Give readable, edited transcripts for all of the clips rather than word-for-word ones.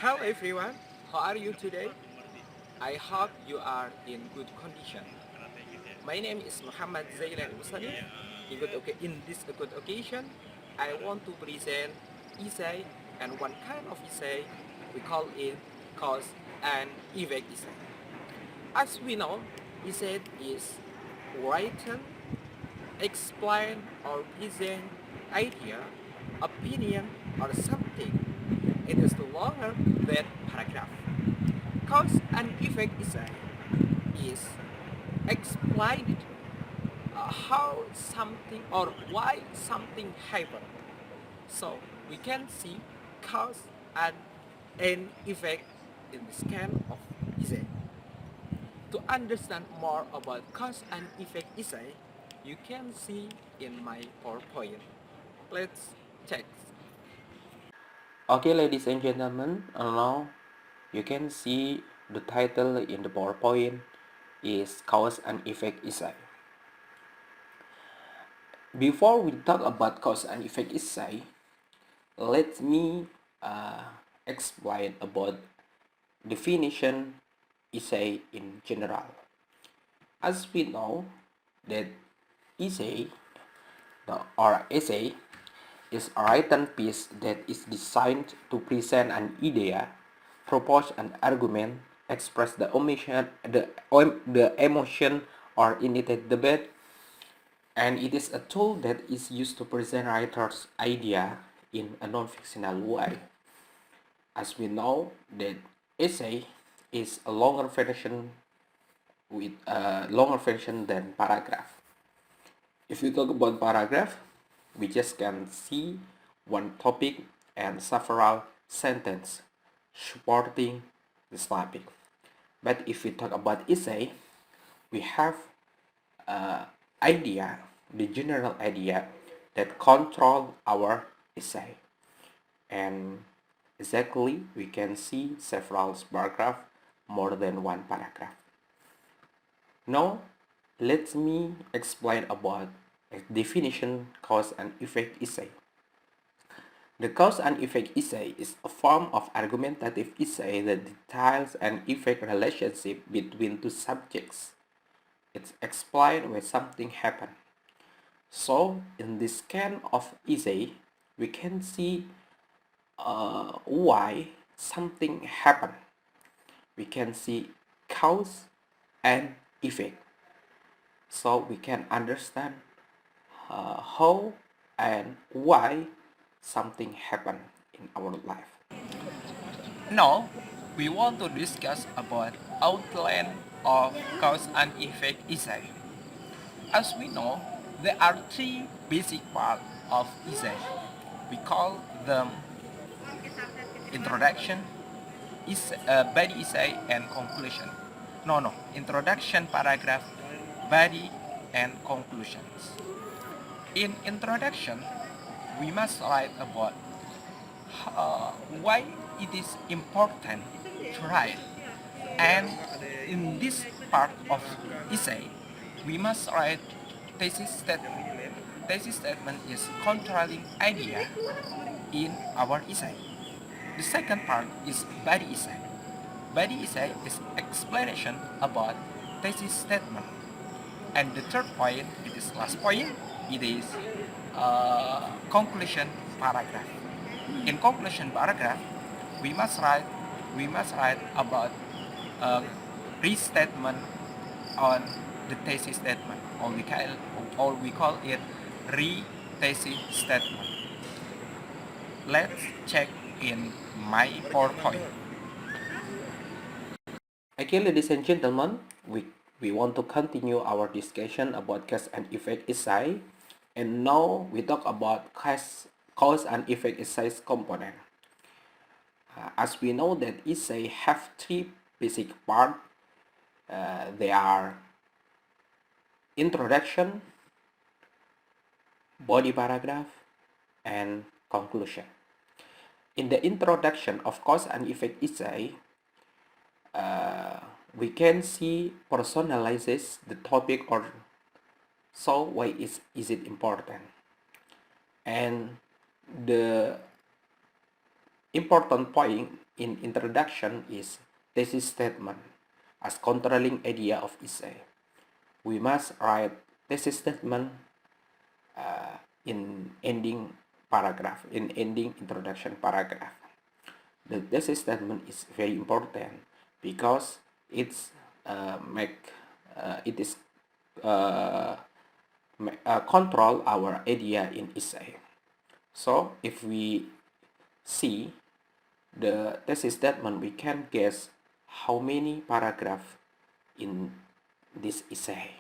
Hello everyone, how are you today? I hope you are in good condition. My name is Muhammad Zailan Musani. In this good occasion, I want to present essay and one kind of essay we call it cause and effect essay. As we know, essay is written, explain or present idea, opinion or something. It is longer than paragraph. Cause and effect essay is explained how something or why something happened. So we can see cause and effect in this kind of essay. To understand more about cause and effect essay, you can see in my PowerPoint. Let's check. Okay, ladies and gentlemen, now you can see the title in the PowerPoint is Cause and Effect Essay. Before we talk about cause and effect essay, let me explain about definition essay in general. As we know that essay or essay is a written piece that is designed to present an idea, propose an argument, express the emotion or initiate debate, and it is a tool that is used to present writer's idea in a non-fictional way. As we know that essay is a longer version than paragraph. If you talk about paragraph, we just can see one topic and several sentences supporting this topic. But if we talk about essay, we have idea, the general idea that control our essay. And exactly, we can see several paragraphs, more than one paragraph. Now, let me explain about a definition cause and effect essay. The cause and effect essay is a form of argumentative essay that details an effect relationship between two subjects. It's explained when something happened. So, in this kind of essay, we can see why something happened. We can see cause and effect. So we can understand how and why something happened in our life. Now, we want to discuss about outline of cause and effect essay. As we know, there are three basic parts of essay. We call them introduction, body essay, and conclusion. No, introduction paragraph, body, and conclusions. In introduction, we must write about why it is important to write. And in this part of essay, we must write thesis statement. Thesis statement is controlling idea in our essay. The second part is body essay. Body essay is explanation about thesis statement. And the third point, it is last point, it is conclusion paragraph. In conclusion paragraph, we must write we must write about a restatement on the thesis statement, or we call it re-thesis statement. Let's check in my PowerPoint. Okay, ladies and gentlemen, we want to continue our discussion about cause and effect essay. And now we talk about cause and effect essay's component. As we know that essay have three basic parts. They are introduction, body paragraph, and conclusion. In the introduction of cause and effect essay, we can see personalizes the topic or so why is it important. And the important point in introduction is thesis statement as controlling idea of essay. We must write thesis statement in ending paragraph, in ending introduction paragraph. The thesis statement is very important because it's it is uh, control our idea in essay. So if we see the thesis statement, we can guess how many paragraph in this essay.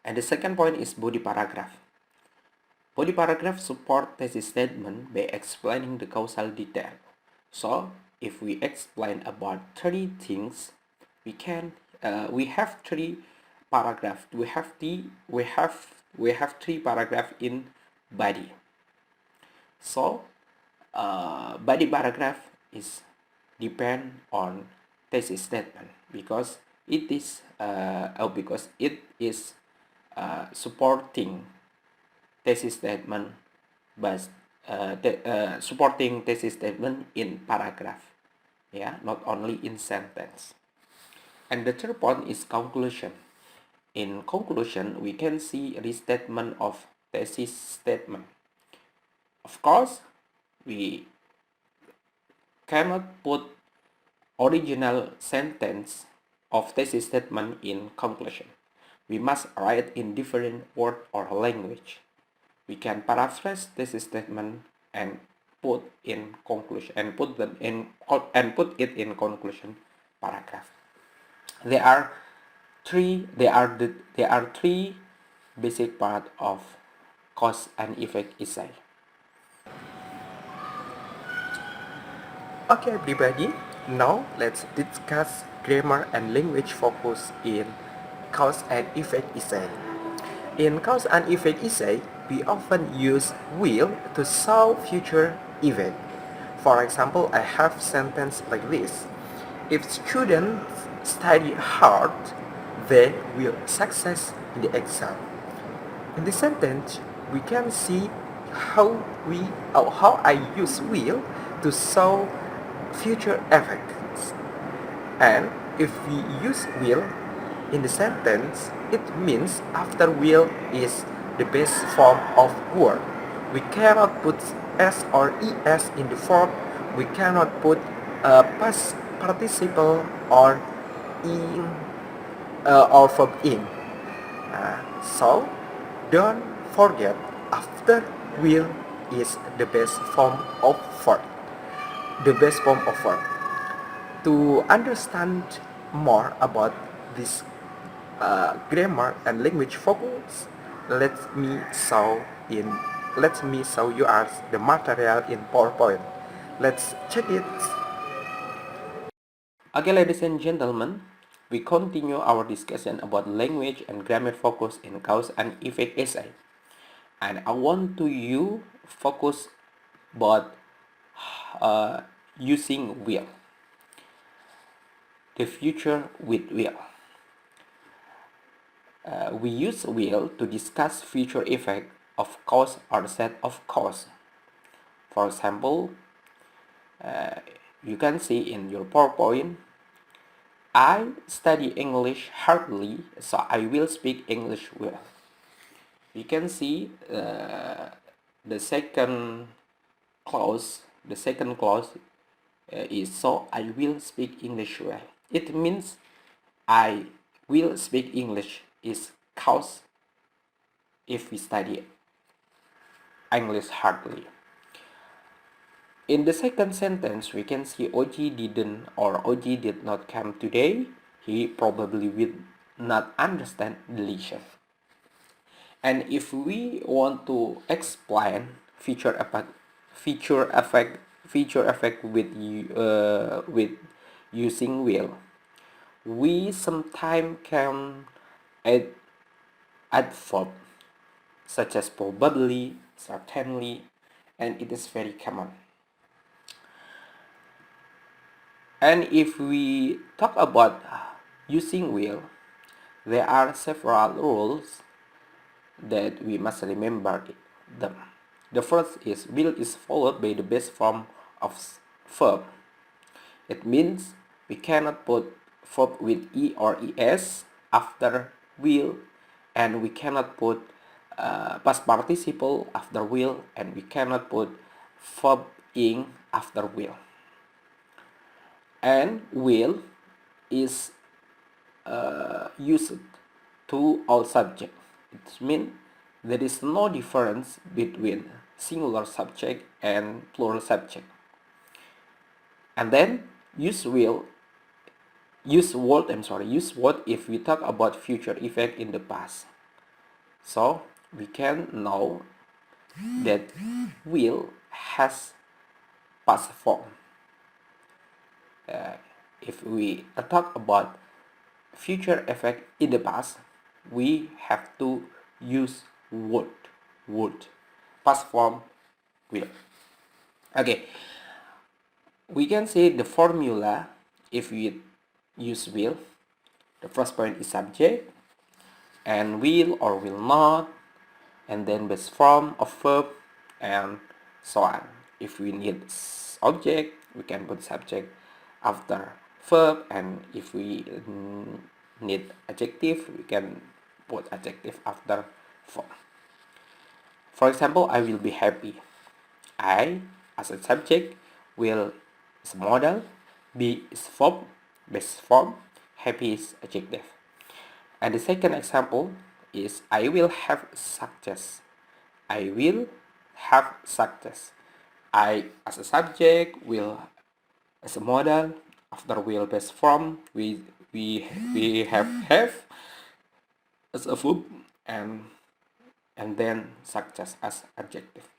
And the second point is body paragraph. Body paragraph support thesis statement by explaining the causal detail. So if we explain about 30 things, we have three paragraph. We have three paragraph in body. So body paragraph is depend on thesis statement because it is supporting thesis statement, but supporting thesis statement in paragraph, yeah, not only in sentence. And the third point is conclusion. In conclusion, we can see restatement of thesis statement. Of course, we cannot put original sentence of thesis statement in conclusion. We must write in different word or language. We can paraphrase thesis statement and put in conclusion and put it in conclusion paragraph. There are three basic part of cause and effect essay. Okay, everybody, now let's discuss grammar and language focus in cause and effect essay. In cause and effect essay, we often use will to show future event. For example, I have sentence like this. If students study hard, they will success in the exam. In this sentence, we can see how I use will to show future effects. And if we use will in the sentence, it means after will is the best form of word. We cannot put s or es in the verb. We cannot put a past participle or in or verb in. So don't forget after will is the best form of verb. The best form of verb. To understand more about this grammar and language focus, let me show in let me show you as the material in PowerPoint. Let's check it. Okay, ladies and gentlemen, we continue our discussion about language and grammar focus in cause and effect essay. And I want to you focus about using will, the future with will. We use will to discuss future effect of cause or set of cause. For example, you can see in your PowerPoint, I study English hardly, so I will speak English well. You can see the second clause. The second clause is so I will speak English well. It means I will speak English is cause if we study English hardly. In the second sentence, we can see Oji didn't or Oji did not come today. He probably will not understand the lesson. And if we want to explain feature effect with using will, we sometimes can add verb such as probably, certainly, and it is very common. And if we talk about using will, there are several rules that we must remember them. The first is will is followed by the best form of verb. It means we cannot put verb with e or es after will, and we cannot put past participle after will, and we cannot put verb ing after will. And will is used to all subject. It means there is no difference between singular subject and plural subject. And then use will, use what if we talk about future effect in the past. So we can know that will has past form. If we talk about future effect in the past, we have to use would, past form will. Okay, we can say the formula if we use will. The first point is subject, and will or will not, and then base form of verb, and so on. If we need object, we can put subject after verb, and if we need adjective, we can put adjective after verb. For example, I will be happy. I, as a subject, will is a modal, be is verb, base form, happy is adjective. And the second example is I will have success. I will have success. I, as a subject, will as a modal. After will base form, we have as a verb, and then success as adjective.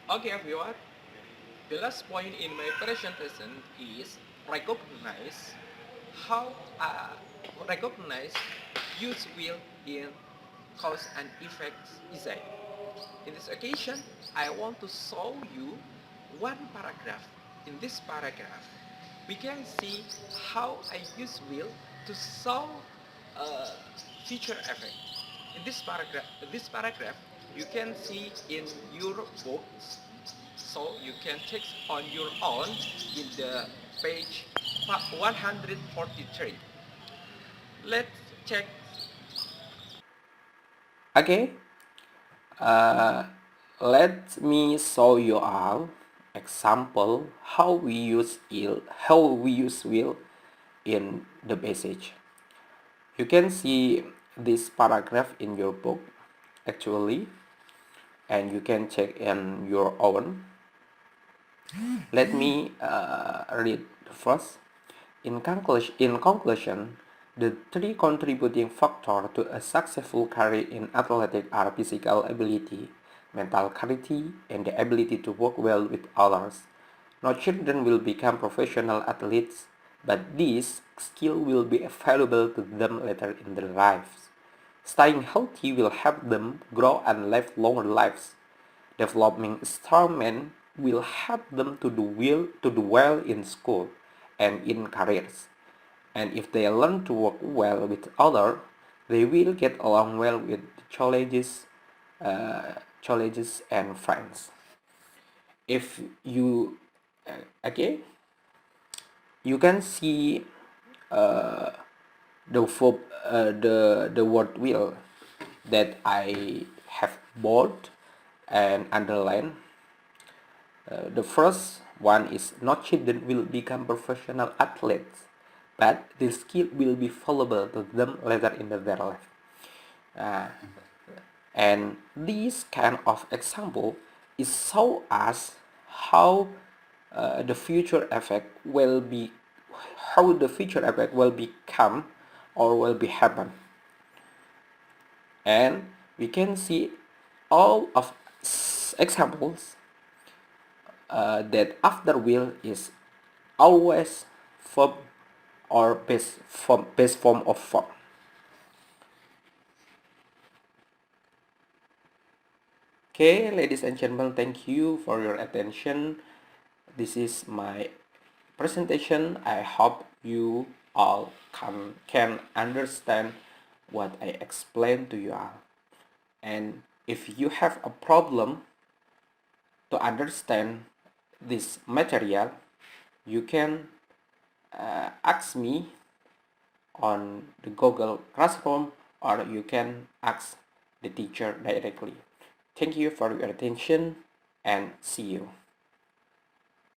Okay, everyone. The last point in my presentation is recognize how recognize use will in cause and effect essay. In this occasion, I want to show you one paragraph. In this paragraph, we can see how I use will to show a future effect. In this paragraph, you can see in your books, so you can take on your own in the page 143. Let's check. Okay, let me show you all example how we use will in the passage. You can see this paragraph in your book actually, and you can check in your own. Let me read first. In conclusion, the three contributing factors to a successful career in athletics are physical ability, mental clarity, and the ability to work well with others. No children will become professional athletes, but these skills will be available to them later in their lives. Staying healthy will help them grow and live longer lives. Developing strong men will help them to do well in school and in careers. And if they learn to work well with others, they will get along well with challenges and friends. If you okay, you can see uh, the word will that I have bold and underlined. The first one is not children will become professional athletes, but the skill will be valuable to them later in their life. Uh, and this kind of example is show us how the future effect will be, how the future effect will become or will be happen. And we can see all of examples that after will is always verb or base form of verb. Okay, ladies and gentlemen, thank you for your attention. This is my presentation. I hope you all can understand what I explained to you all. And If you have a problem to understand this material, you can ask me on the Google Classroom, or you can ask the teacher directly. Thank you for your attention and see you.